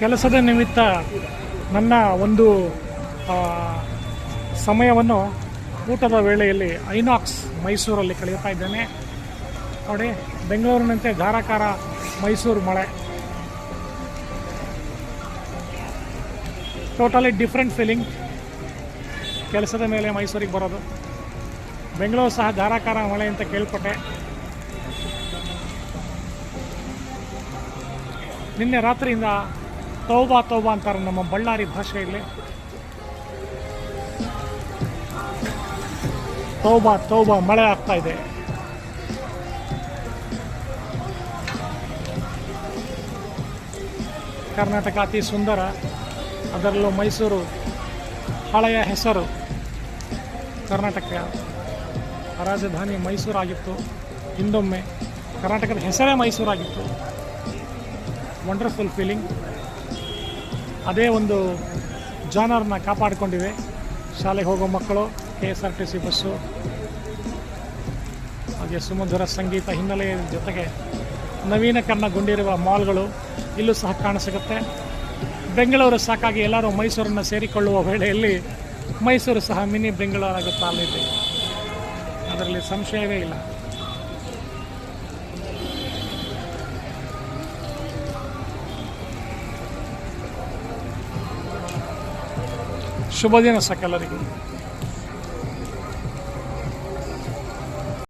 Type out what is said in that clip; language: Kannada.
ಕೆಲಸದ ನಿಮಿತ್ತ ನನ್ನ ಒಂದು ಸಮಯವನ್ನು ಊಟದ ವೇಳೆಯಲ್ಲಿ ಐನಾಕ್ಸ್ ಮೈಸೂರಲ್ಲಿ ಕಳೆಯುತ್ತಾ ಇದ್ದೇನೆ. ನೋಡಿ, ಬೆಂಗಳೂರಿನಂತೆ ಧಾರಾಕಾರ ಮೈಸೂರು ಮಳೆ. Totally different feeling. ಕೆಲಸದ ಮೇಲೆ ಮೈಸೂರಿಗೆ ಬರೋದು. ಬೆಂಗಳೂರು ಸಹ ಧಾರಾಕಾರ ಮಳೆ ಅಂತ ಕೇಳ್ಪಟ್ಟೆ. ನಿನ್ನೆ ರಾತ್ರಿಯಿಂದ ತೌಬಾ ತೌಬಾ ಅಂತಾರೆ ನಮ್ಮ ಬಳ್ಳಾರಿ ಭಾಷೆಯಲ್ಲಿ. ತೌಬಾ ತೌಬಾ ಮಳೆ ಆಗ್ತಾ ಇದೆ. ಕರ್ನಾಟಕ ಅತಿ ಸುಂದರ, ಅದರಲ್ಲೂ ಮೈಸೂರು ಹಳೆಯ ಹೆಸರು. ಕರ್ನಾಟಕ ರಾಜಧಾನಿ ಮೈಸೂರಾಗಿತ್ತು. ಹಿಂದೊಮ್ಮೆ ಕರ್ನಾಟಕದ ಹೆಸರೇ ಮೈಸೂರಾಗಿತ್ತು. Wonderful feeling. ಅದೇ ಒಂದು ಜಾನರ್ನ ಕಾಪಾಡಿಕೊಂಡಿವೆ. ಶಾಲೆಗೆ ಹೋಗೋ ಮಕ್ಕಳು, KSRTC ಬಸ್ಸು, ಹಾಗೆ ಸುಮಧುರ ಸಂಗೀತ ಹಿನ್ನೆಲೆಯ ಜೊತೆಗೆ ನವೀನಕರಣಗೊಂಡಿರುವ ಮಾಲ್ಗಳು ಇಲ್ಲೂ ಸಹ ಕಾಣಸಿಗುತ್ತೆ. ಬೆಂಗಳೂರು ಸಾಕಾಗಿ ಎಲ್ಲರೂ ಮೈಸೂರನ್ನು ಸೇರಿಕೊಳ್ಳುವ ವೇಳೆಯಲ್ಲಿ ಮೈಸೂರು ಸಹ ಮಿನಿ ಬೆಂಗಳೂರಾಗುತ್ತಾ ಅಲ್ಲಿದೆ, ಅದರಲ್ಲಿ ಸಂಶಯವೇ ಇಲ್ಲ. ಶುಭ ದಿನ ಸಕಲರಿಗೂ.